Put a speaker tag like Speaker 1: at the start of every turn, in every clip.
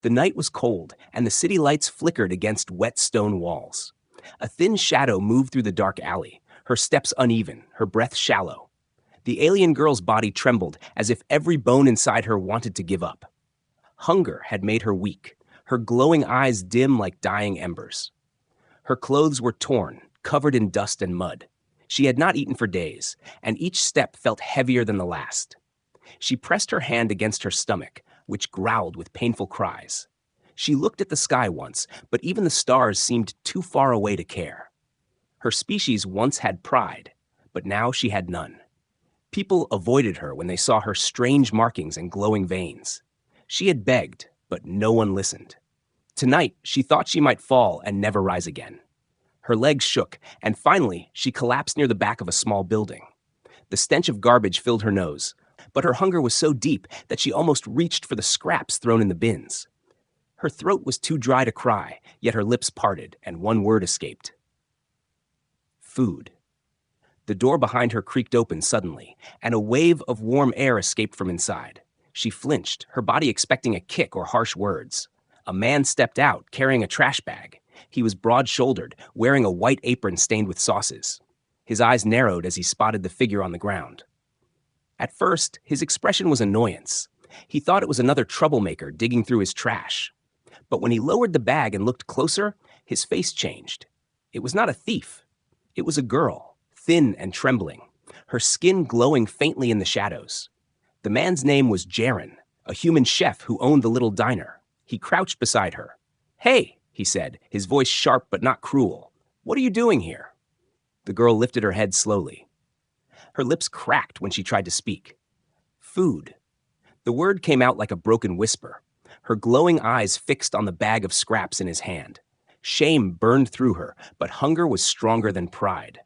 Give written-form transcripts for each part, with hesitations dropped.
Speaker 1: The night was cold, and the city lights flickered against wet stone walls. A thin shadow moved through the dark alley, her steps uneven, her breath shallow. The alien girl's body trembled as if every bone inside her wanted to give up. Hunger had made her weak, her glowing eyes dim like dying embers. Her clothes were torn, covered in dust and mud. She had not eaten for days, and each step felt heavier than the last. She pressed her hand against her stomach, which growled with painful cries. She looked at the sky once, but even the stars seemed too far away to care. Her species once had pride, but now she had none. People avoided her when they saw her strange markings and glowing veins. She had begged, but no one listened. Tonight, she thought she might fall and never rise again. Her legs shook, and finally, she collapsed near the back of a small building. The stench of garbage filled her nose, but her hunger was so deep that she almost reached for the scraps thrown in the bins. Her throat was too dry to cry, yet her lips parted, and one word escaped. Food. The door behind her creaked open suddenly, and a wave of warm air escaped from inside. She flinched, her body expecting a kick or harsh words. A man stepped out, carrying a trash bag. He was broad-shouldered, wearing a white apron stained with sauces. His eyes narrowed as he spotted the figure on the ground. At first, his expression was annoyance. He thought it was another troublemaker digging through his trash. But when he lowered the bag and looked closer, his face changed. It was not a thief. It was a girl, thin and trembling, her skin glowing faintly in the shadows. The man's name was Jaren, a human chef who owned the little diner. He crouched beside her. "Hey," he said, his voice sharp but not cruel. "What are you doing here?" The girl lifted her head slowly. Her lips cracked when she tried to speak. Food. The word came out like a broken whisper, her glowing eyes fixed on the bag of scraps in his hand. Shame burned through her, but hunger was stronger than pride.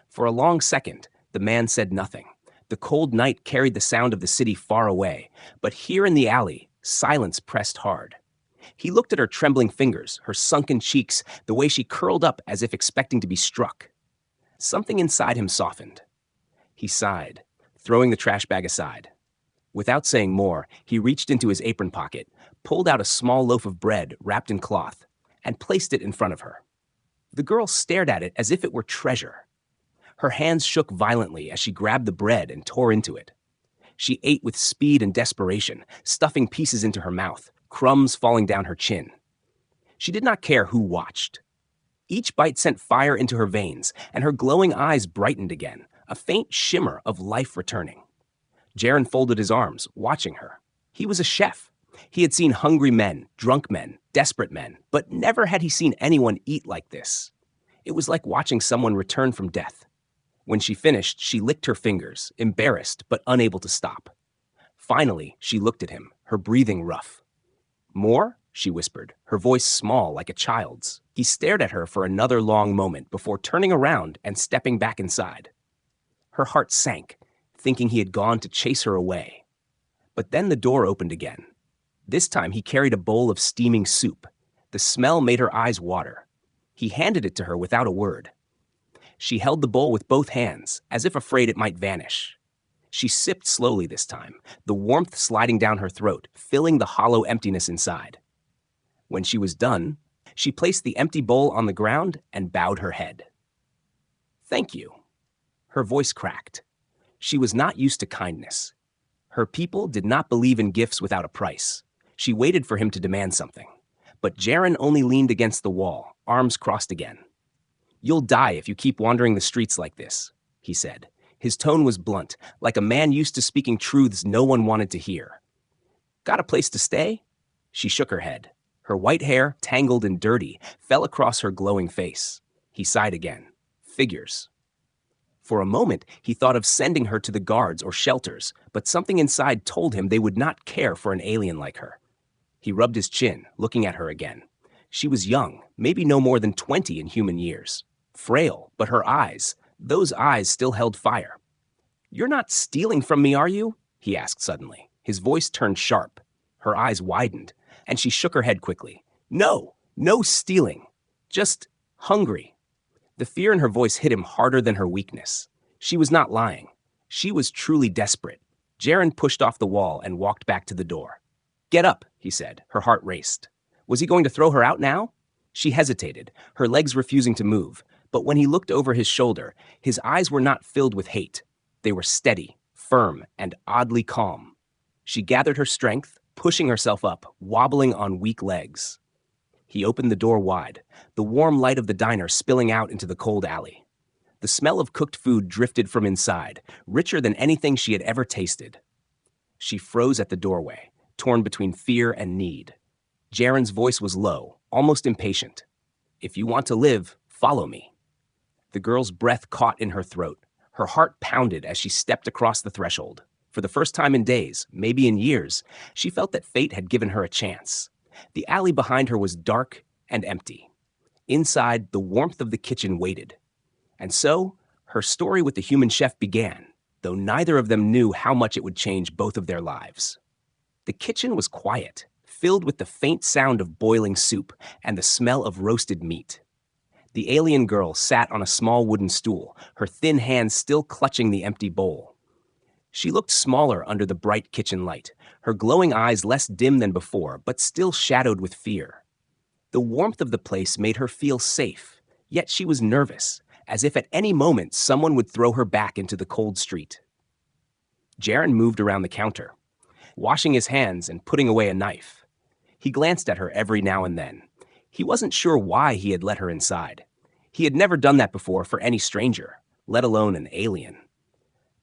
Speaker 1: For a long second, the man said nothing. The cold night carried the sound of the city far away, but here in the alley, silence pressed hard. He looked at her trembling fingers, her sunken cheeks, the way she curled up as if expecting to be struck. Something inside him softened. He sighed, throwing the trash bag aside. Without saying more, he reached into his apron pocket, pulled out a small loaf of bread wrapped in cloth, and placed it in front of her. The girl stared at it as if it were treasure. Her hands shook violently as she grabbed the bread and tore into it. She ate with speed and desperation, stuffing pieces into her mouth, crumbs falling down her chin. She did not care who watched. Each bite sent fire into her veins, and her glowing eyes brightened again, a faint shimmer of life returning. Jaren folded his arms, watching her. He was a chef. He had seen hungry men, drunk men, desperate men, but never had he seen anyone eat like this. It was like watching someone return from death. When she finished, she licked her fingers, embarrassed but unable to stop. Finally, she looked at him, her breathing rough. "More?" she whispered, her voice small like a child's. He stared at her for another long moment before turning around and stepping back inside. Her heart sank, thinking he had gone to chase her away. But then the door opened again. This time he carried a bowl of steaming soup. The smell made her eyes water. He handed it to her without a word. She held the bowl with both hands, as if afraid it might vanish. She sipped slowly this time, the warmth sliding down her throat, filling the hollow emptiness inside. When she was done, she placed the empty bowl on the ground and bowed her head. "Thank you." Her voice cracked. She was not used to kindness. Her people did not believe in gifts without a price. She waited for him to demand something. But Jaren only leaned against the wall, arms crossed again. "You'll die if you keep wandering the streets like this," he said. His tone was blunt, like a man used to speaking truths no one wanted to hear. "Got a place to stay?" She shook her head. Her white hair, tangled and dirty, fell across her glowing face. He sighed again. Figures. For a moment, he thought of sending her to the guards or shelters, but something inside told him they would not care for an alien like her. He rubbed his chin, looking at her again. She was young, maybe no more than 20 in human years. Frail, but her eyes, those eyes still held fire. "You're not stealing from me, are you?" he asked suddenly. His voice turned sharp. Her eyes widened, and she shook her head quickly. "No, no stealing. Just hungry." The fear in her voice hit him harder than her weakness. She was not lying. She was truly desperate. Jaren pushed off the wall and walked back to the door. "Get up," he said. Her heart raced. Was he going to throw her out now? She hesitated, her legs refusing to move, but when he looked over his shoulder, his eyes were not filled with hate. They were steady, firm, and oddly calm. She gathered her strength, pushing herself up, wobbling on weak legs. He opened the door wide, the warm light of the diner spilling out into the cold alley. The smell of cooked food drifted from inside, richer than anything she had ever tasted. She froze at the doorway, torn between fear and need. Jaren's voice was low, almost impatient. If you want to live, follow me. The girl's breath caught in her throat. Her heart pounded as she stepped across the threshold. For the first time in days, maybe in years, she felt that fate had given her a chance. The alley behind her was dark and empty. Inside, the warmth of the kitchen waited. And so, her story with the human chef began, though neither of them knew how much it would change both of their lives. The kitchen was quiet, filled with the faint sound of boiling soup and the smell of roasted meat. The alien girl sat on a small wooden stool, her thin hands still clutching the empty bowl. She looked smaller under the bright kitchen light, her glowing eyes less dim than before, but still shadowed with fear. The warmth of the place made her feel safe, yet she was nervous, as if at any moment someone would throw her back into the cold street. Jaren moved around the counter, washing his hands and putting away a knife. He glanced at her every now and then. He wasn't sure why he had let her inside. He had never done that before for any stranger, let alone an alien.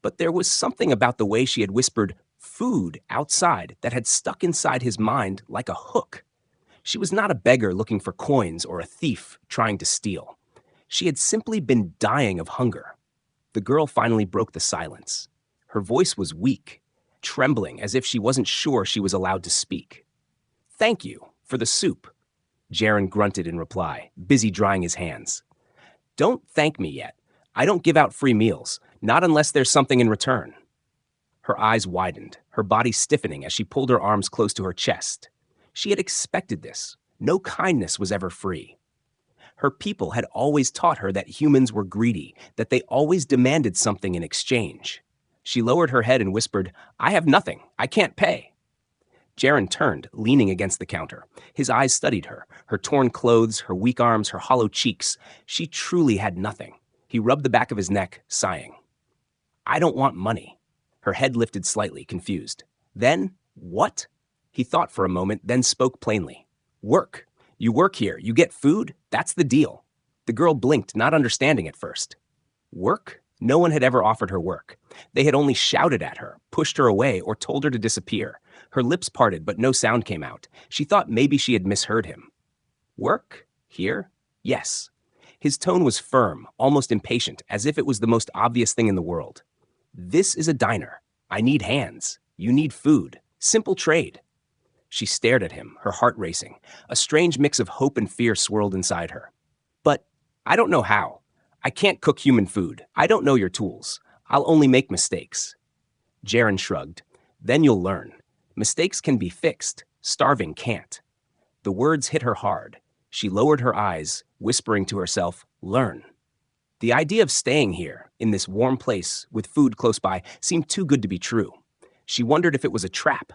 Speaker 1: But there was something about the way she had whispered "food" outside that had stuck inside his mind like a hook. She was not a beggar looking for coins or a thief trying to steal. She had simply been dying of hunger. The girl finally broke the silence. Her voice was weak, trembling as if she wasn't sure she was allowed to speak. "Thank you for the soup," Jaren grunted in reply, busy drying his hands. "Don't thank me yet. I don't give out free meals, not unless there's something in return." Her eyes widened, her body stiffening as she pulled her arms close to her chest. She had expected this. No kindness was ever free. Her people had always taught her that humans were greedy, that they always demanded something in exchange. She lowered her head and whispered, "I have nothing. I can't pay." Jaren turned, leaning against the counter. His eyes studied her, her torn clothes, her weak arms, her hollow cheeks. She truly had nothing. He rubbed the back of his neck, sighing. "I don't want money." Her head lifted slightly, confused. "Then, what?" He thought for a moment, then spoke plainly. "Work. You work here, you get food, that's the deal." The girl blinked, not understanding at first. Work? No one had ever offered her work. They had only shouted at her, pushed her away, or told her to disappear. Her lips parted, but no sound came out. She thought maybe she had misheard him. "Work? Here? Yes." His tone was firm, almost impatient, as if it was the most obvious thing in the world. "This is a diner. I need hands. You need food. Simple trade." She stared at him, her heart racing. A strange mix of hope and fear swirled inside her. "But I don't know how. I can't cook human food. I don't know your tools. I'll only make mistakes." Jaren shrugged. "Then you'll learn. Mistakes can be fixed. Starving can't." The words hit her hard. She lowered her eyes, whispering to herself, "Learn." The idea of staying here, in this warm place, with food close by, seemed too good to be true. She wondered if it was a trap.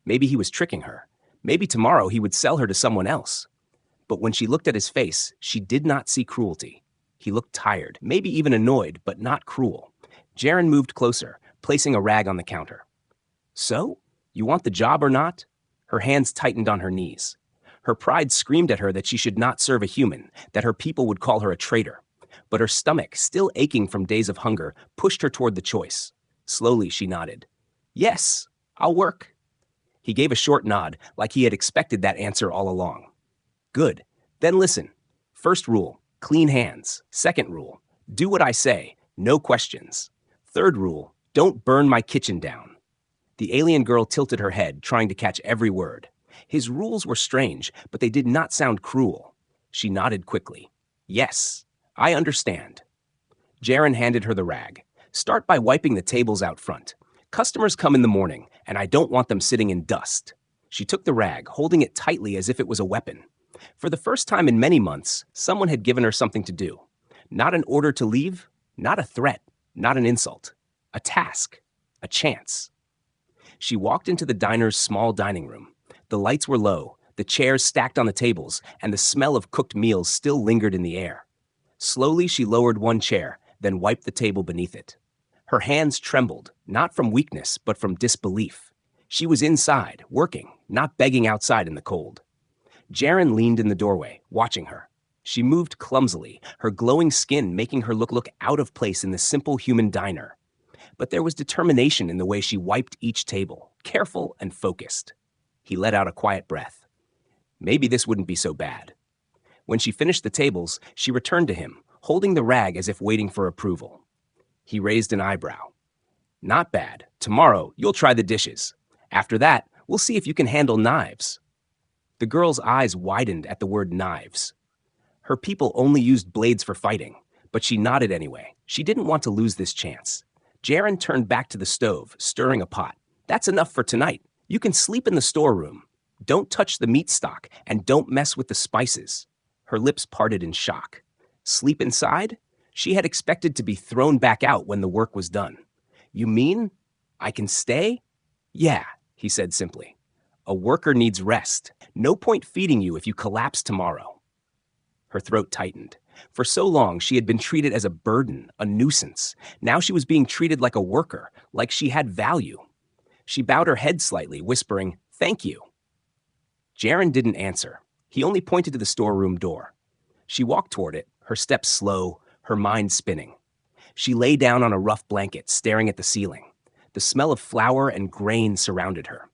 Speaker 1: Maybe he was tricking her. Maybe tomorrow he would sell her to someone else. But when she looked at his face, she did not see cruelty. He looked tired, maybe even annoyed, but not cruel. Jaren moved closer, placing a rag on the counter. "So? You want the job or not?" Her hands tightened on her knees. Her pride screamed at her that she should not serve a human, that her people would call her a traitor. But her stomach, still aching from days of hunger, pushed her toward the choice. Slowly, she nodded. "Yes, I'll work." He gave a short nod, like he had expected that answer all along. "Good. Then listen. First rule, clean hands. Second rule, do what I say, no questions. Third rule, don't burn my kitchen down." The alien girl tilted her head, trying to catch every word. His rules were strange, but they did not sound cruel. She nodded quickly. "Yes, I understand." Jaren handed her the rag. "Start by wiping the tables out front. Customers come in the morning, and I don't want them sitting in dust." She took the rag, holding it tightly as if it was a weapon. For the first time in many months, someone had given her something to do. Not an order to leave, not a threat, not an insult. A task, a chance. She walked into the diner's small dining room. The lights were low, the chairs stacked on the tables, and the smell of cooked meals still lingered in the air. Slowly, she lowered one chair, then wiped the table beneath it. Her hands trembled, not from weakness, but from disbelief. She was inside, working, not begging outside in the cold. Jaren leaned in the doorway, watching her. She moved clumsily, her glowing skin making her look out of place in the simple human diner. But there was determination in the way she wiped each table, careful and focused. He let out a quiet breath. Maybe this wouldn't be so bad. When she finished the tables, she returned to him, holding the rag as if waiting for approval. He raised an eyebrow. Not bad. Tomorrow, you'll try the dishes. After that, we'll see if you can handle knives. The girl's eyes widened at the word knives. Her people only used blades for fighting, but she nodded anyway. She didn't want to lose this chance. Jaren turned back to the stove, stirring a pot. That's enough for tonight. You can sleep in the storeroom. Don't touch the meat stock, and don't mess with the spices. Her lips parted in shock. Sleep inside? She had expected to be thrown back out when the work was done. You mean I can stay? Yeah, he said simply. A worker needs rest. No point feeding you if you collapse tomorrow. Her throat tightened. For so long, she had been treated as a burden, a nuisance. Now she was being treated like a worker, like she had value. She bowed her head slightly, whispering, "Thank you." Jaren didn't answer. He only pointed to the storeroom door. She walked toward it, her steps slow, her mind spinning. She lay down on a rough blanket, staring at the ceiling. The smell of flour and grain surrounded her.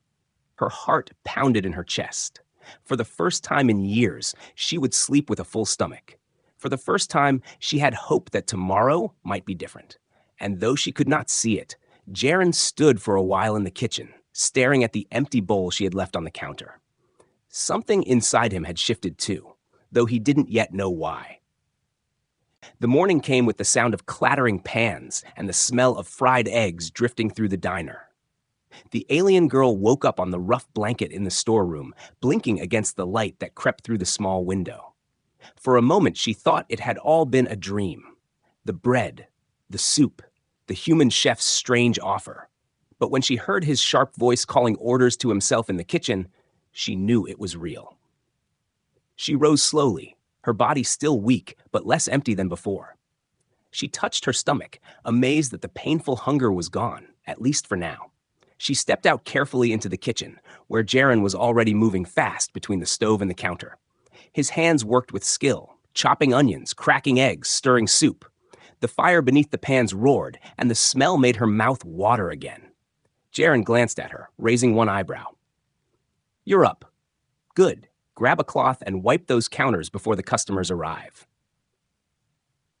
Speaker 1: Her heart pounded in her chest. For the first time in years, she would sleep with a full stomach. For the first time, she had hope that tomorrow might be different. And though she could not see it, Jaren stood for a while in the kitchen, staring at the empty bowl she had left on the counter. Something inside him had shifted too, though he didn't yet know why. The morning came with the sound of clattering pans and the smell of fried eggs drifting through the diner. The alien girl woke up on the rough blanket in the storeroom, blinking against the light that crept through the small window. For a moment, she thought it had all been a dream. The bread, the soup, the human chef's strange offer. But when she heard his sharp voice calling orders to himself in the kitchen, she knew it was real. She rose slowly, her body still weak, but less empty than before. She touched her stomach, amazed that the painful hunger was gone, at least for now. She stepped out carefully into the kitchen, where Jaren was already moving fast between the stove and the counter. His hands worked with skill, chopping onions, cracking eggs, stirring soup. The fire beneath the pans roared, and the smell made her mouth water again. Jaren glanced at her, raising one eyebrow. "You're up. Good. Grab a cloth and wipe those counters before the customers arrive."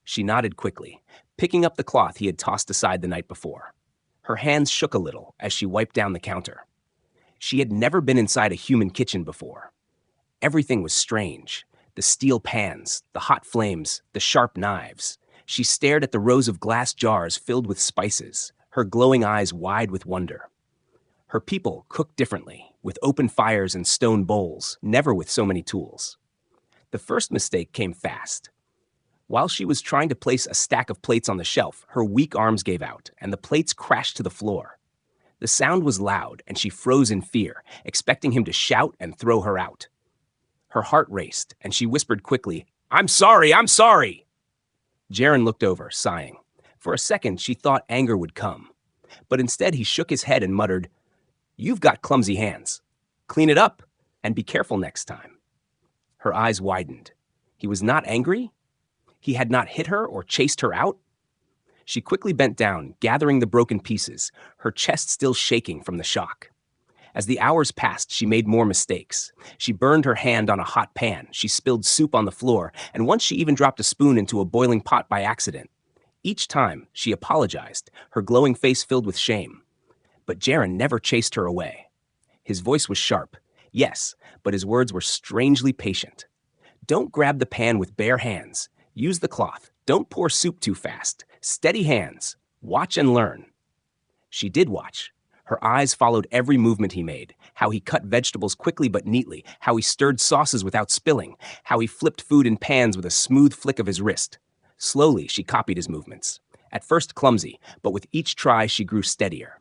Speaker 1: She nodded quickly, picking up the cloth he had tossed aside the night before. Her hands shook a little as she wiped down the counter. She had never been inside a human kitchen before. Everything was strange. The steel pans, the hot flames, the sharp knives. She stared at the rows of glass jars filled with spices, her glowing eyes wide with wonder. Her people cooked differently, with open fires and stone bowls, never with so many tools. The first mistake came fast. While she was trying to place a stack of plates on the shelf, her weak arms gave out, and the plates crashed to the floor. The sound was loud, and she froze in fear, expecting him to shout and throw her out. Her heart raced, and she whispered quickly, "I'm sorry, I'm sorry!" Jaren looked over, sighing. For a second, she thought anger would come. But instead, he shook his head and muttered, "You've got clumsy hands. Clean it up, and be careful next time." Her eyes widened. He was not angry? He had not hit her or chased her out? She quickly bent down, gathering the broken pieces, her chest still shaking from the shock. As the hours passed, she made more mistakes. She burned her hand on a hot pan, she spilled soup on the floor, and once she even dropped a spoon into a boiling pot by accident. Each time, she apologized, her glowing face filled with shame. But Jaren never chased her away. His voice was sharp, yes, but his words were strangely patient. Don't grab the pan with bare hands. Use the cloth. Don't pour soup too fast. Steady hands. Watch and learn. She did watch. Her eyes followed every movement he made, how he cut vegetables quickly but neatly, how he stirred sauces without spilling, how he flipped food in pans with a smooth flick of his wrist. Slowly, she copied his movements. At first clumsy, but with each try she grew steadier.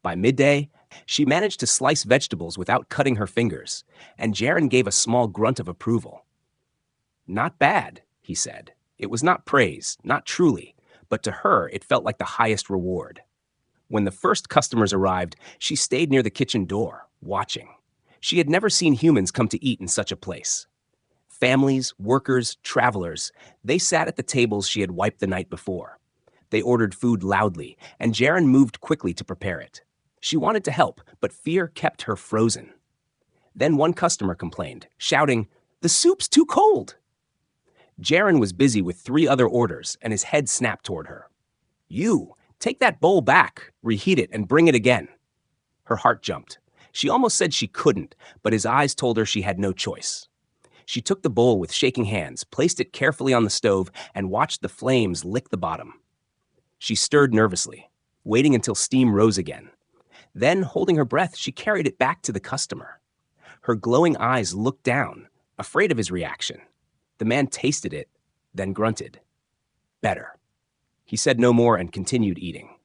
Speaker 1: By midday, She managed to slice vegetables without cutting her fingers, and Jaren gave a small grunt of approval. Not bad, he said. It was not praise, not truly, but to her it felt like the highest reward. When the first customers arrived, she stayed near the kitchen door, watching. She had never seen humans come to eat in such a place. Families, workers, travelers, they sat at the tables she had wiped the night before. They ordered food loudly, and Jaren moved quickly to prepare it. She wanted to help, but fear kept her frozen. Then one customer complained, shouting, "The soup's too cold!" Jaren was busy with 3 other orders, and his head snapped toward her. "You, take that bowl back, reheat it, and bring it again." Her heart jumped. She almost said she couldn't, but his eyes told her she had no choice. She took the bowl with shaking hands, placed it carefully on the stove, and watched the flames lick the bottom. She stirred nervously, waiting until steam rose again. Then, holding her breath, she carried it back to the customer. Her glowing eyes looked down, afraid of his reaction. The man tasted it, then grunted. "Better." He said no more and continued eating.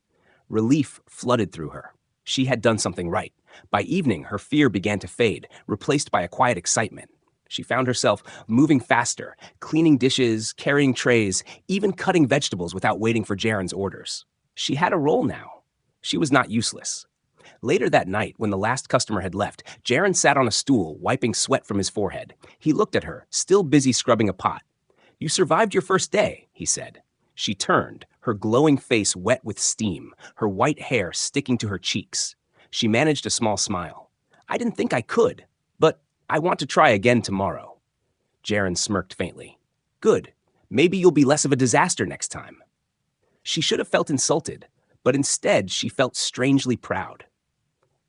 Speaker 1: Relief flooded through her. She had done something right. By evening, her fear began to fade, replaced by a quiet excitement. She found herself moving faster, cleaning dishes, carrying trays, even cutting vegetables without waiting for Jaren's orders. She had a role now. She was not useless. Later that night, when the last customer had left, Jaren sat on a stool, wiping sweat from his forehead. He looked at her, still busy scrubbing a pot. "You survived your first day," he said. She turned, her glowing face wet with steam, her white hair sticking to her cheeks. She managed a small smile. "I didn't think I could, but I want to try again tomorrow." Jaren smirked faintly. "Good. Maybe you'll be less of a disaster next time." She should have felt insulted, but instead she felt strangely proud.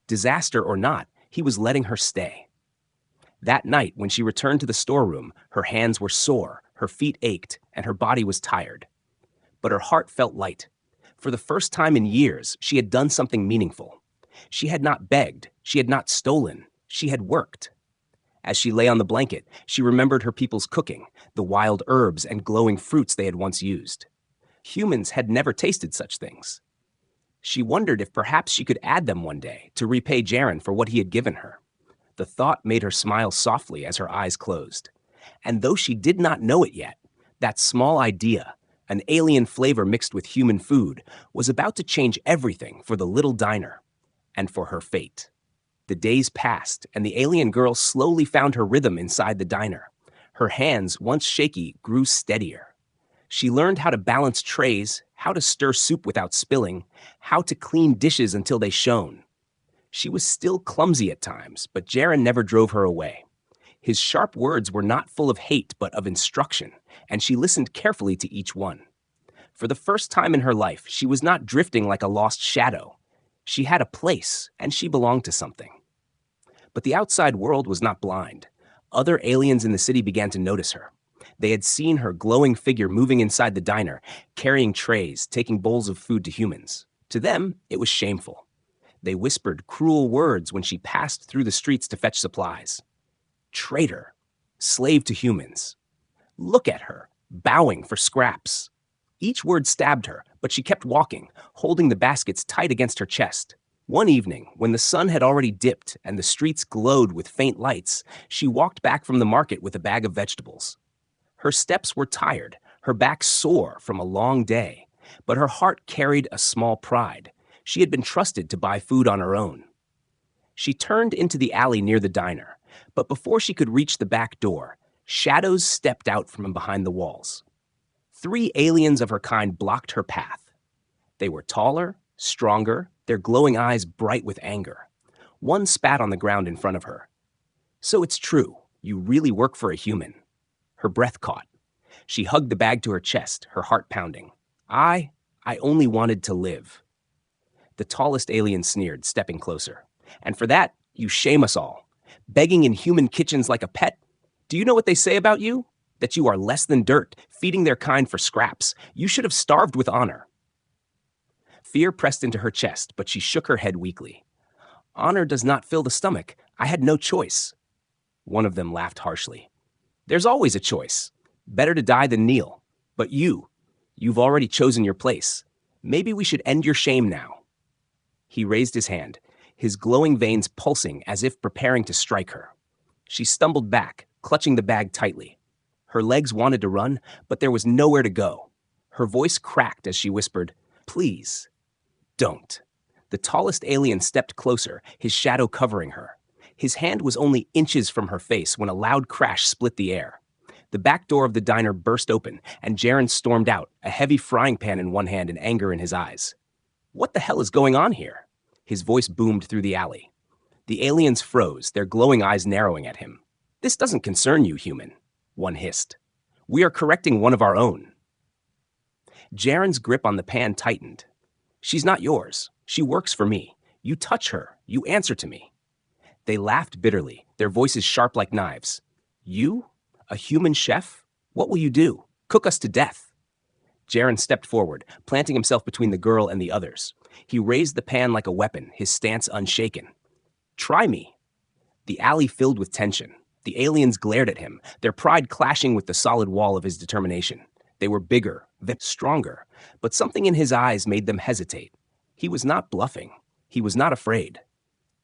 Speaker 1: Disaster or not, he was letting her stay. That night, when she returned to the storeroom, her hands were sore, her feet ached, and her body was tired. But her heart felt light. For the first time in years, she had done something meaningful. She had not begged, she had not stolen, she had worked. As she lay on the blanket, she remembered her people's cooking, the wild herbs and glowing fruits they had once used. Humans had never tasted such things. She wondered if perhaps she could add them one day to repay Jaren for what he had given her. The thought made her smile softly as her eyes closed. And though she did not know it yet, that small idea, an alien flavor mixed with human food, was about to change everything for the little diner and for her fate. The days passed, and the alien girl slowly found her rhythm inside the diner. Her hands, once shaky, grew steadier. She learned how to balance trays, how to stir soup without spilling, how to clean dishes until they shone. She was still clumsy at times, but Jaren never drove her away. His sharp words were not full of hate, but of instruction, and she listened carefully to each one. For the first time in her life, she was not drifting like a lost shadow. She had a place, and she belonged to something. But the outside world was not blind. Other aliens in the city began to notice her. They had seen her glowing figure moving inside the diner, carrying trays, taking bowls of food to humans. To them, it was shameful. They whispered cruel words when she passed through the streets to fetch supplies. Traitor. Slave to humans. Look at her, bowing for scraps. Each word stabbed her, but she kept walking, holding the baskets tight against her chest. One evening, when the sun had already dipped and the streets glowed with faint lights, she walked back from the market with a bag of vegetables. Her steps were tired, her back sore from a long day, but her heart carried a small pride. She had been trusted to buy food on her own. She turned into the alley near the diner, but before she could reach the back door, shadows stepped out from behind the walls. 3 aliens of her kind blocked her path. They were taller, stronger, their glowing eyes bright with anger. One spat on the ground in front of her. "So it's true, you really work for a human." Her breath caught. She hugged the bag to her chest, her heart pounding. I only wanted to live." The tallest alien sneered, stepping closer. "And for that, you shame us all. Begging in human kitchens like a pet? Do you know what they say about you? That you are less than dirt, feeding their kind for scraps. You should have starved with honor." Fear pressed into her chest, but she shook her head weakly. "Honor does not fill the stomach. I had no choice." One of them laughed harshly. "There's always a choice. Better to die than kneel. But you've already chosen your place. Maybe we should end your shame now." He raised his hand. his glowing veins pulsing as if preparing to strike her. She stumbled back, clutching the bag tightly. Her legs wanted to run, but there was nowhere to go. Her voice cracked as she whispered, "Please, don't." The tallest alien stepped closer, his shadow covering her. His hand was only inches from her face when a loud crash split the air. The back door of the diner burst open, and Jaren stormed out, a heavy frying pan in one hand and anger in his eyes. "What the hell is going on here?" His voice boomed through the alley. The aliens froze, their glowing eyes narrowing at him. "This doesn't concern you, human," one hissed. "We are correcting one of our own." Jaren's grip on the pan tightened. "She's not yours. She works for me. You touch her, you answer to me." They laughed bitterly, their voices sharp like knives. "You? A human chef? What will you do? Cook us to death?" Jaren stepped forward, planting himself between the girl and the others. He raised the pan like a weapon, his stance unshaken. "Try me." The alley filled with tension. The aliens glared at him, their pride clashing with the solid wall of his determination. They were bigger, stronger, but something in his eyes made them hesitate. He was not bluffing. He was not afraid.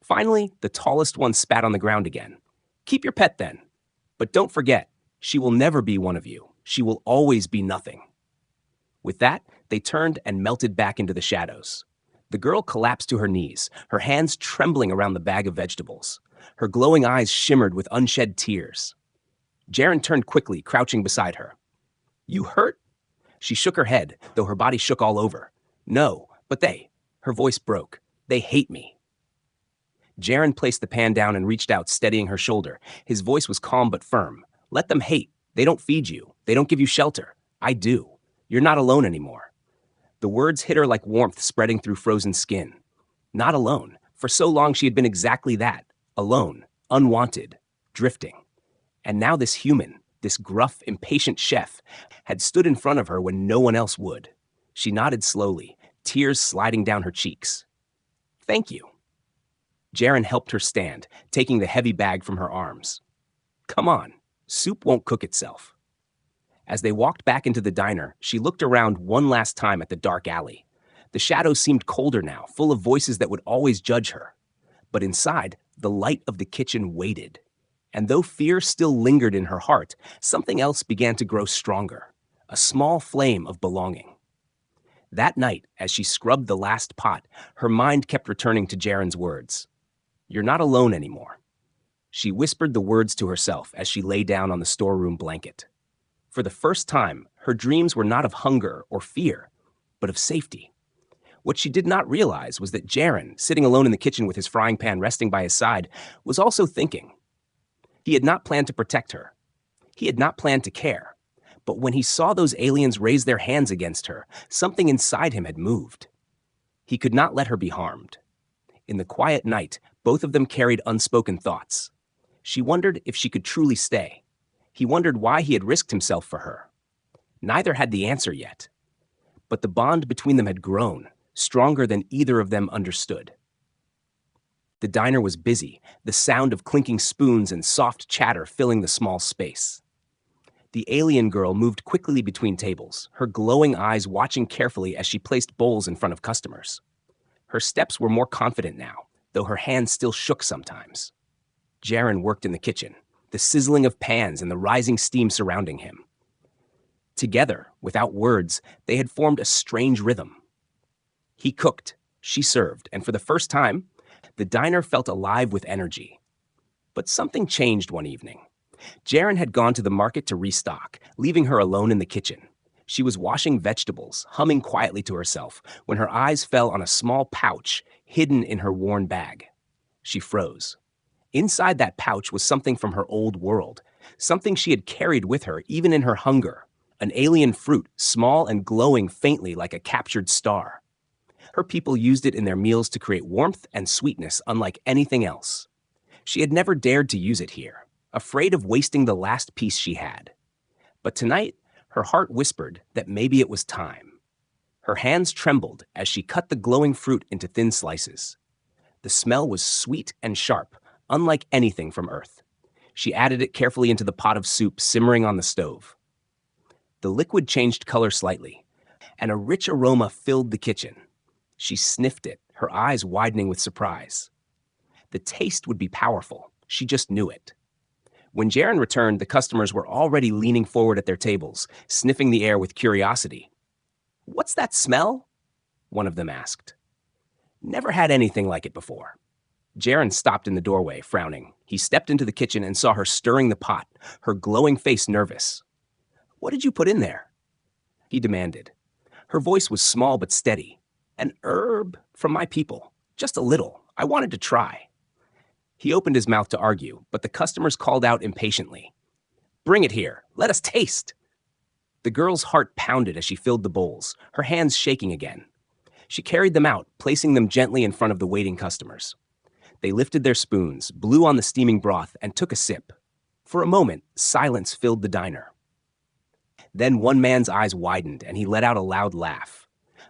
Speaker 1: Finally, the tallest one spat on the ground again. "Keep your pet then. But don't forget, she will never be one of you. She will always be nothing." With that, they turned and melted back into the shadows. The girl collapsed to her knees, her hands trembling around the bag of vegetables. Her glowing eyes shimmered with unshed tears. Jaren turned quickly, crouching beside her. "You hurt?" She shook her head, though her body shook all over. "No, but they," her voice broke, "they hate me." Jaren placed the pan down and reached out, steadying her shoulder. His voice was calm but firm. "Let them hate. They don't feed you. They don't give you shelter. I do. You're not alone anymore." The words hit her like warmth spreading through frozen skin. Not alone. For so long she had been exactly that. Alone. Unwanted. Drifting. And now this human, this gruff, impatient chef, had stood in front of her when no one else would. She nodded slowly, tears sliding down her cheeks. "Thank you." Jaren helped her stand, taking the heavy bag from her arms. "Come on. Soup won't cook itself." As they walked back into the diner, she looked around one last time at the dark alley. The shadows seemed colder now, full of voices that would always judge her. But inside, the light of the kitchen waited. And though fear still lingered in her heart, something else began to grow stronger, a small flame of belonging. That night, as she scrubbed the last pot, her mind kept returning to Jaren's words. "You're not alone anymore." She whispered the words to herself as she lay down on the storeroom blanket. For the first time, her dreams were not of hunger or fear, but of safety. What she did not realize was that Jaren, sitting alone in the kitchen with his frying pan resting by his side, was also thinking. He had not planned to protect her. He had not planned to care. But when he saw those aliens raise their hands against her, something inside him had moved. He could not let her be harmed. In the quiet night, both of them carried unspoken thoughts. She wondered if she could truly stay. He wondered why he had risked himself for her. Neither had the answer yet. But the bond between them had grown, stronger than either of them understood. The diner was busy, the sound of clinking spoons and soft chatter filling the small space. The alien girl moved quickly between tables, her glowing eyes watching carefully as she placed bowls in front of customers. Her steps were more confident now, though her hands still shook sometimes. Jaren worked in the kitchen, the sizzling of pans and the rising steam surrounding him. Together, without words, they had formed a strange rhythm. He cooked, she served, and for the first time, the diner felt alive with energy. But something changed one evening. Jaren had gone to the market to restock, leaving her alone in the kitchen. She was washing vegetables, humming quietly to herself, when her eyes fell on a small pouch hidden in her worn bag. She froze. Inside that pouch was something from her old world, something she had carried with her even in her hunger, an alien fruit, small and glowing faintly like a captured star. Her people used it in their meals to create warmth and sweetness unlike anything else. She had never dared to use it here, afraid of wasting the last piece she had. But tonight, her heart whispered that maybe it was time. Her hands trembled as she cut the glowing fruit into thin slices. The smell was sweet and sharp, unlike anything from Earth. She added it carefully into the pot of soup simmering on the stove. The liquid changed color slightly, and a rich aroma filled the kitchen. She sniffed it, her eyes widening with surprise. The taste would be powerful. She just knew it. When Jaren returned, the customers were already leaning forward at their tables, sniffing the air with curiosity. "What's that smell?" one of them asked. "Never had anything like it before." Jaren stopped in the doorway, frowning. He stepped into the kitchen and saw her stirring the pot, her glowing face nervous. "What did you put in there?" he demanded. Her voice was small but steady. "An herb from my people. Just a little. I wanted to try." He opened his mouth to argue, but the customers called out impatiently. "Bring it here. Let us taste." The girl's heart pounded as she filled the bowls, her hands shaking again. She carried them out, placing them gently in front of the waiting customers. They lifted their spoons, blew on the steaming broth, and took a sip. For a moment, silence filled the diner. Then one man's eyes widened, and he let out a loud laugh.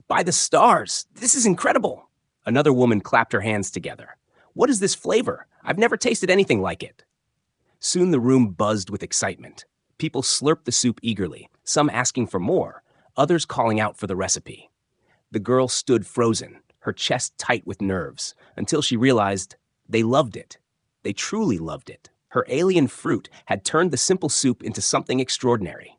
Speaker 1: "By the stars! This is incredible!" Another woman clapped her hands together. "What is this flavor? I've never tasted anything like it." Soon the room buzzed with excitement. People slurped the soup eagerly, some asking for more, others calling out for the recipe. The girl stood frozen, her chest tight with nerves, until she realized they loved it. They truly loved it. Her alien fruit had turned the simple soup into something extraordinary.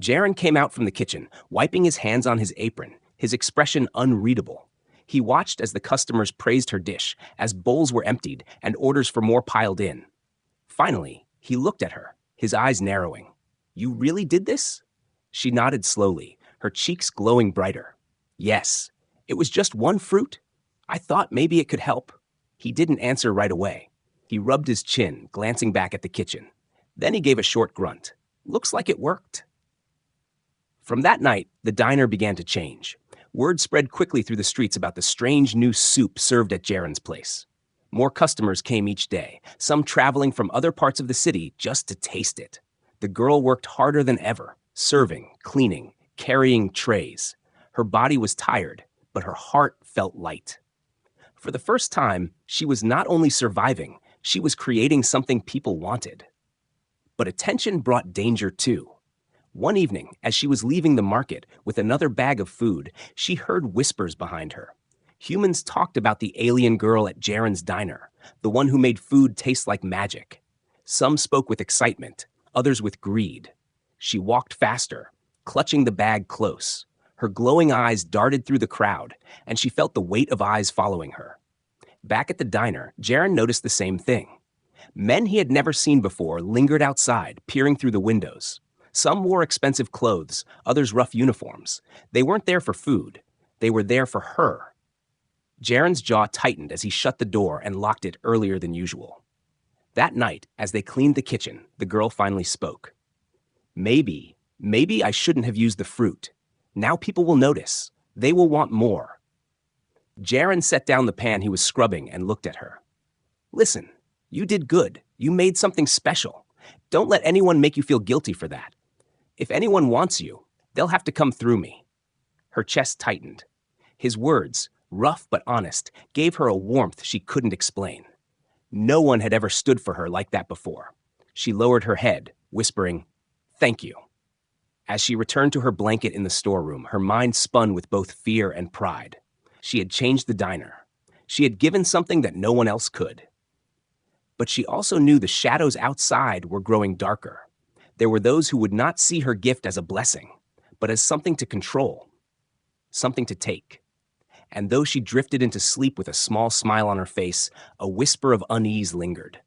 Speaker 1: Jaren came out from the kitchen, wiping his hands on his apron, his expression unreadable. He watched as the customers praised her dish, as bowls were emptied and orders for more piled in. Finally, he looked at her, his eyes narrowing. "You really did this?" She nodded slowly, her cheeks glowing brighter. "Yes. It was just one fruit. I thought maybe it could help." He didn't answer right away. He rubbed his chin, glancing back at the kitchen. Then he gave a short grunt. "Looks like it worked." From that night, the diner began to change. Word spread quickly through the streets about the strange new soup served at Jaren's place. More customers came each day, some traveling from other parts of the city just to taste it. The girl worked harder than ever, serving, cleaning, carrying trays. Her body was tired, but her heart felt light. For the first time, she was not only surviving, she was creating something people wanted. But attention brought danger too. One evening, as she was leaving the market with another bag of food, she heard whispers behind her. Humans talked about the alien girl at Jaren's diner, the one who made food taste like magic. Some spoke with excitement, others with greed. She walked faster, clutching the bag close. Her glowing eyes darted through the crowd, and she felt the weight of eyes following her. Back at the diner, Jaren noticed the same thing. Men he had never seen before lingered outside, peering through the windows. Some wore expensive clothes, others rough uniforms. They weren't there for food. They were there for her. Jaren's jaw tightened as he shut the door and locked it earlier than usual. That night, as they cleaned the kitchen, the girl finally spoke. Maybe I shouldn't have used the fruit. Now people will notice. They will want more." Jaren set down the pan he was scrubbing and looked at her. "Listen, you did good. You made something special. Don't let anyone make you feel guilty for that. If anyone wants you, they'll have to come through me." Her chest tightened. His words, rough but honest, gave her a warmth she couldn't explain. No one had ever stood for her like that before. She lowered her head, whispering, "Thank you." As she returned to her blanket in the storeroom, her mind spun with both fear and pride. She had changed the diner. She had given something that no one else could. But she also knew the shadows outside were growing darker. There were those who would not see her gift as a blessing, but as something to control, something to take. And though she drifted into sleep with a small smile on her face, a whisper of unease lingered.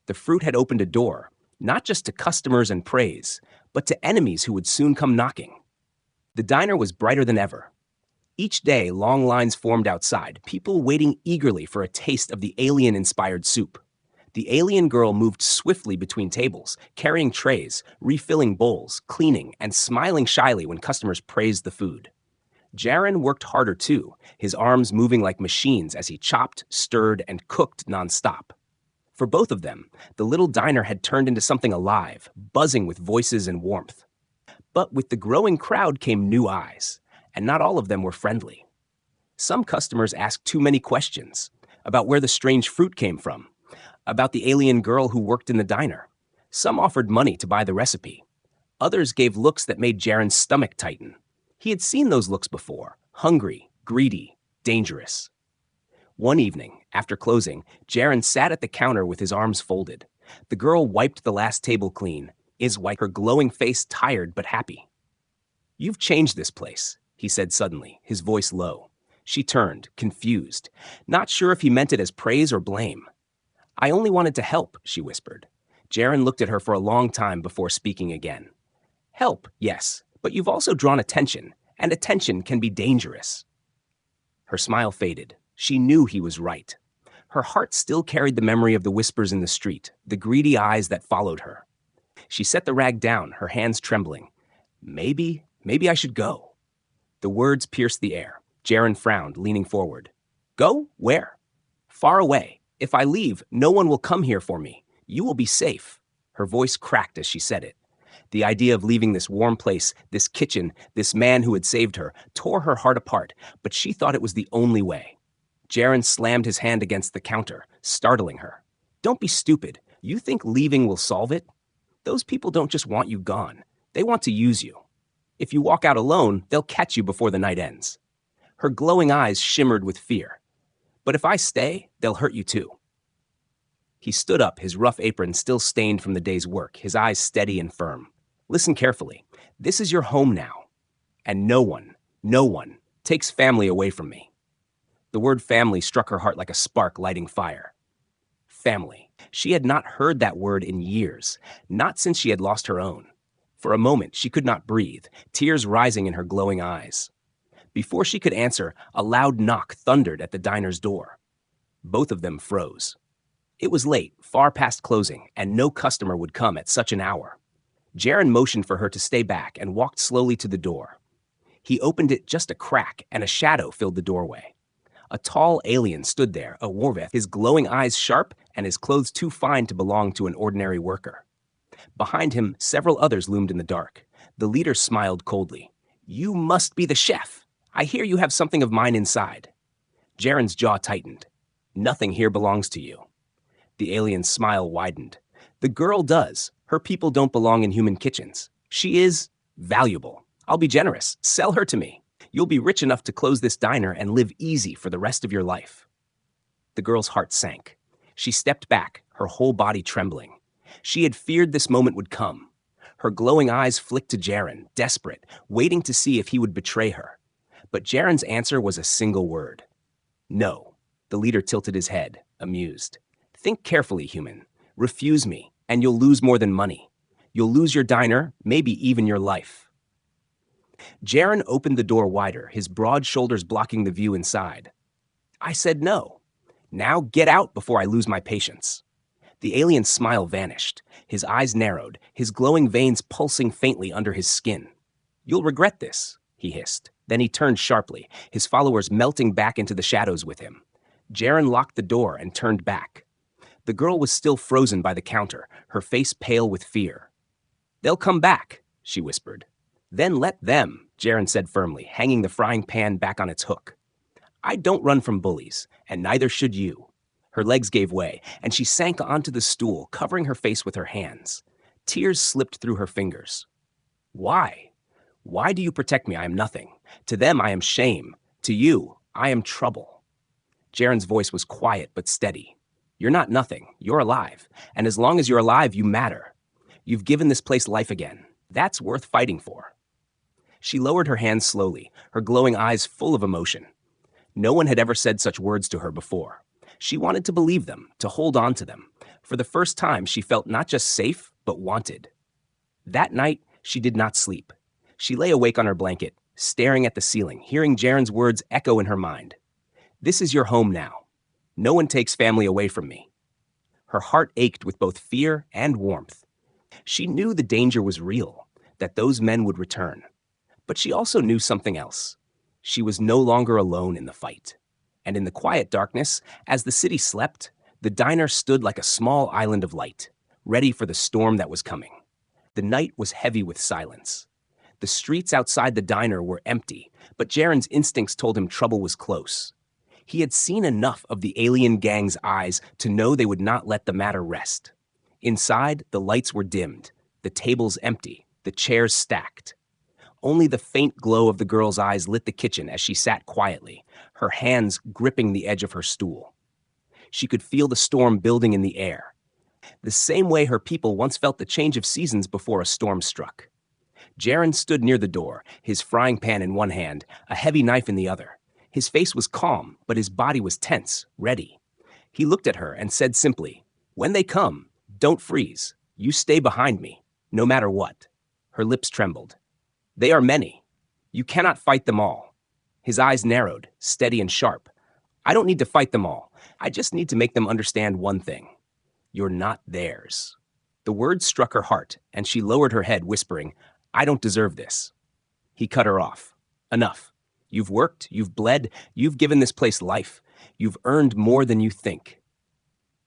Speaker 1: The fruit had opened a door, not just to customers and praise, but to enemies who would soon come knocking. The diner was brighter than ever. Each day, long lines formed outside, people waiting eagerly for a taste of the alien-inspired soup. The alien girl moved swiftly between tables, carrying trays, refilling bowls, cleaning, and smiling shyly when customers praised the food. Jaren worked harder too, his arms moving like machines as he chopped, stirred, and cooked nonstop. For both of them, the little diner had turned into something alive, buzzing with voices and warmth. But with the growing crowd came new eyes, and not all of them were friendly. Some customers asked too many questions about where the strange fruit came from, about the alien girl who worked in the diner. Some offered money to buy the recipe. Others gave looks that made Jaren's stomach tighten. He had seen those looks before, hungry, greedy, dangerous. One evening, after closing, Jaren sat at the counter with his arms folded. The girl wiped the last table clean, her glowing face tired but happy. "You've changed this place," he said suddenly, his voice low. She turned, confused, not sure if he meant it as praise or blame. "I only wanted to help," she whispered. Jaren looked at her for a long time before speaking again. "Help, yes, but you've also drawn attention, and attention can be dangerous." Her smile faded. She knew he was right. Her heart still carried the memory of the whispers in the street, the greedy eyes that followed her. She set the rag down, her hands trembling. Maybe I should go." The words pierced the air. Jaren frowned, leaning forward. "Go? Where?" "Far away. If I leave, no one will come here for me. You will be safe." Her voice cracked as she said it. The idea of leaving this warm place, this kitchen, this man who had saved her, tore her heart apart, but she thought it was the only way. Jaren slammed his hand against the counter, startling her. "Don't be stupid. You think leaving will solve it? Those people don't just want you gone. They want to use you. If you walk out alone, they'll catch you before the night ends." Her glowing eyes shimmered with fear. "But if I stay, they'll hurt you too." He stood up, his rough apron still stained from the day's work, his eyes steady and firm. "Listen carefully. This is your home now. And no one takes family away from me." The word family struck her heart like a spark lighting fire. Family. She had not heard that word in years, not since she had lost her own. For a moment, she could not breathe, tears rising in her glowing eyes. Before she could answer, a loud knock thundered at the diner's door. Both of them froze. It was late, far past closing, and no customer would come at such an hour. Jaren motioned for her to stay back and walked slowly to the door. He opened it just a crack, and a shadow filled the doorway. A tall alien stood there, a Warveth, his glowing eyes sharp and his clothes too fine to belong to an ordinary worker. Behind him, several others loomed in the dark. The leader smiled coldly. "You must be the chef. I hear you have something of mine inside." Jaren's jaw tightened. "Nothing here belongs to you." The alien's smile widened. "The girl does. Her people don't belong in human kitchens. She is valuable. I'll be generous. Sell her to me. You'll be rich enough to close this diner and live easy for the rest of your life." The girl's heart sank. She stepped back, her whole body trembling. She had feared this moment would come. Her glowing eyes flicked to Jaren, desperate, waiting to see if he would betray her. But Jaren's answer was a single word. "No." The leader tilted his head, amused. "Think carefully, human. Refuse me, and you'll lose more than money. You'll lose your diner, maybe even your life." Jaren opened the door wider, his broad shoulders blocking the view inside. "I said no. Now get out before I lose my patience." The alien's smile vanished. His eyes narrowed, his glowing veins pulsing faintly under his skin. "You'll regret this," he hissed. Then he turned sharply, his followers melting back into the shadows with him. Jaren locked the door and turned back. The girl was still frozen by the counter, her face pale with fear. "They'll come back," she whispered. "Then let them," Jaren said firmly, hanging the frying pan back on its hook. "I don't run from bullies, and neither should you." Her legs gave way, and she sank onto the stool, covering her face with her hands. Tears slipped through her fingers. "Why? Why do you protect me? I am nothing. To them, I am shame. To you, I am trouble." Jaren's voice was quiet but steady. "You're not nothing. You're alive. And as long as you're alive, you matter. You've given this place life again. That's worth fighting for." She lowered her hands slowly, her glowing eyes full of emotion. No one had ever said such words to her before. She wanted to believe them, to hold on to them. For the first time, she felt not just safe, but wanted. That night, she did not sleep. She lay awake on her blanket, staring at the ceiling, hearing Jaren's words echo in her mind. "This is your home now. No one takes family away from me." Her heart ached with both fear and warmth. She knew the danger was real, that those men would return. But she also knew something else. She was no longer alone in the fight. And in the quiet darkness, as the city slept, the diner stood like a small island of light, ready for the storm that was coming. The night was heavy with silence. The streets outside the diner were empty, but Jaren's instincts told him trouble was close. He had seen enough of the alien gang's eyes to know they would not let the matter rest. Inside, the lights were dimmed, the tables empty, the chairs stacked. Only the faint glow of the girl's eyes lit the kitchen as she sat quietly, her hands gripping the edge of her stool. She could feel the storm building in the air, the same way her people once felt the change of seasons before a storm struck. Jaren stood near the door, his frying pan in one hand, a heavy knife in the other. His face was calm, but his body was tense, ready. He looked at her and said simply, "When they come, don't freeze. You stay behind me, no matter what." Her lips trembled. "They are many. You cannot fight them all." His eyes narrowed, steady and sharp. "I don't need to fight them all. I just need to make them understand one thing. You're not theirs." The words struck her heart, and she lowered her head, whispering, "I don't deserve this." He cut her off. "Enough. You've worked, you've bled, you've given this place life. You've earned more than you think."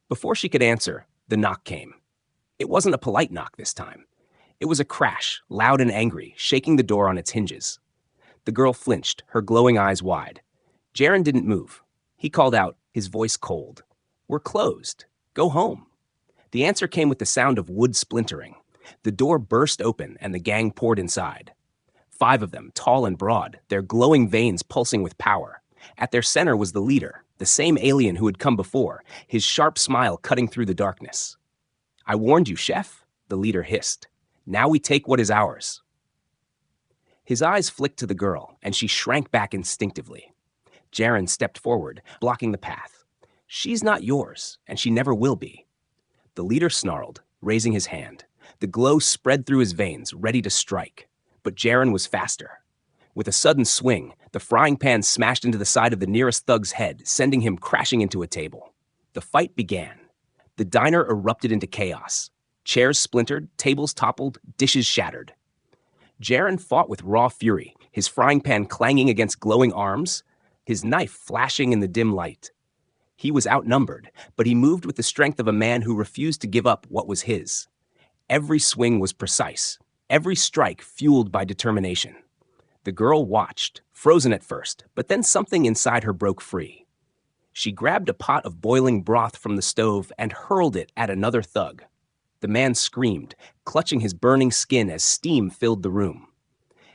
Speaker 1: Before she could answer, the knock came. It wasn't a polite knock this time. It was a crash, loud and angry, shaking the door on its hinges. The girl flinched, her glowing eyes wide. Jaren didn't move. He called out, his voice cold. "We're closed. Go home." The answer came with the sound of wood splintering. The door burst open and the gang poured inside. 5 of them, tall and broad, their glowing veins pulsing with power. At their center was the leader, the same alien who had come before, his sharp smile cutting through the darkness. "I warned you, Chef," the leader hissed. "Now we take what is ours." His eyes flicked to the girl, and she shrank back instinctively. Jaren stepped forward, blocking the path. "She's not yours, and she never will be." The leader snarled, raising his hand. The glow spread through his veins, ready to strike. But Jaren was faster. With a sudden swing, the frying pan smashed into the side of the nearest thug's head, sending him crashing into a table. The fight began. The diner erupted into chaos. Chairs splintered, tables toppled, dishes shattered. Jaren fought with raw fury, his frying pan clanging against glowing arms, his knife flashing in the dim light. He was outnumbered, but he moved with the strength of a man who refused to give up what was his. Every swing was precise, every strike fueled by determination. The girl watched, frozen at first, but then something inside her broke free. She grabbed a pot of boiling broth from the stove and hurled it at another thug. The man screamed, clutching his burning skin as steam filled the room.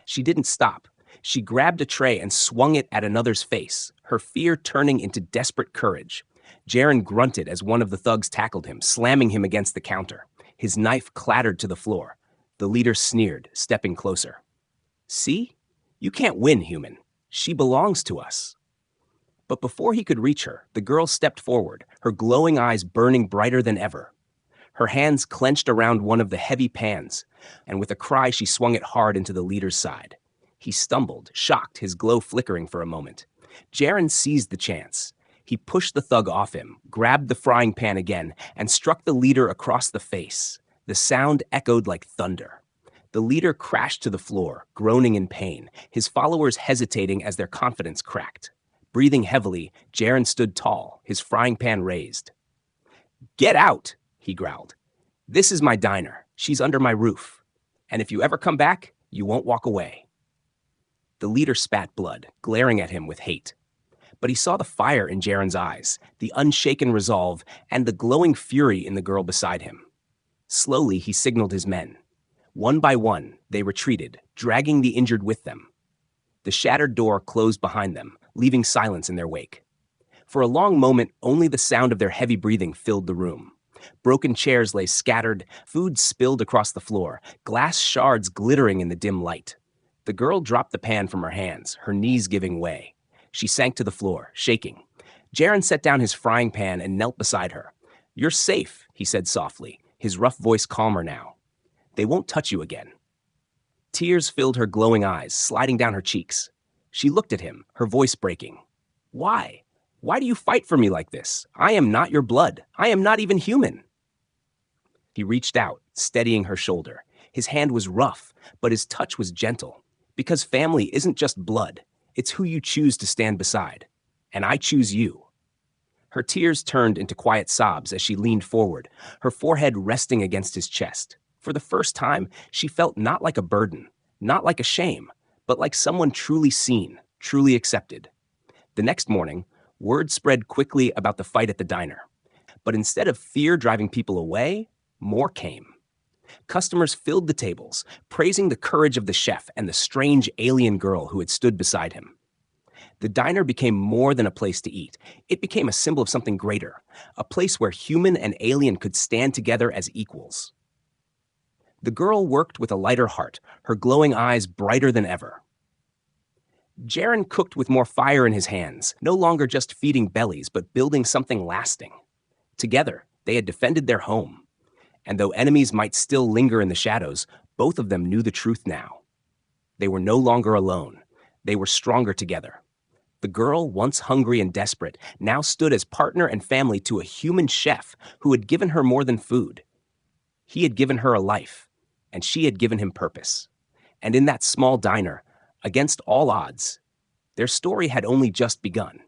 Speaker 1: She didn't stop. She grabbed a tray and swung it at another's face, her fear turning into desperate courage. Jaren grunted as one of the thugs tackled him, slamming him against the counter. His knife clattered to the floor. The leader sneered, stepping closer. "See? You can't win, human. She belongs to us." But before he could reach her, the girl stepped forward, her glowing eyes burning brighter than ever. Her hands clenched around one of the heavy pans, and with a cry she swung it hard into the leader's side. He stumbled, shocked, his glow flickering for a moment. Jaren seized the chance. He pushed the thug off him, grabbed the frying pan again, and struck the leader across the face. The sound echoed like thunder. The leader crashed to the floor, groaning in pain, his followers hesitating as their confidence cracked. Breathing heavily, Jaren stood tall, his frying pan raised. "Get out!" he growled. "This is my diner. She's under my roof. And if you ever come back, you won't walk away." The leader spat blood, glaring at him with hate. But he saw the fire in Jaren's eyes, the unshaken resolve, and the glowing fury in the girl beside him. Slowly, he signaled his men. One by one, they retreated, dragging the injured with them. The shattered door closed behind them, leaving silence in their wake. For a long moment, only the sound of their heavy breathing filled the room. Broken chairs lay scattered, food spilled across the floor, glass shards glittering in the dim light. The girl dropped the pan from her hands, her knees giving way. She sank to the floor, shaking. Jaren set down his frying pan and knelt beside her. "You're safe," he said softly, his rough voice calmer now. "They won't touch you again." Tears filled her glowing eyes, sliding down her cheeks. She looked at him, her voice breaking. "Why? Why do you fight for me like this? I am not your blood. I am not even human." He reached out, steadying her shoulder. His hand was rough, but his touch was gentle. Because family isn't just blood. It's who you choose to stand beside. And I choose you. Her tears turned into quiet sobs as she leaned forward, her forehead resting against his chest. For the first time, she felt not like a burden, not like a shame, but like someone truly seen, truly accepted. The next morning, word spread quickly about the fight at the diner. But instead of fear driving people away, more came. Customers filled the tables, praising the courage of the chef and the strange alien girl who had stood beside him. The diner became more than a place to eat. It became a symbol of something greater, a place where human and alien could stand together as equals. The girl worked with a lighter heart, her glowing eyes brighter than ever. Jaren cooked with more fire in his hands, no longer just feeding bellies, but building something lasting. Together, they had defended their home. And though enemies might still linger in the shadows, both of them knew the truth now. They were no longer alone. They were stronger together. The girl, once hungry and desperate, now stood as partner and family to a human chef who had given her more than food. He had given her a life, and she had given him purpose. And in that small diner, against all odds, their story had only just begun.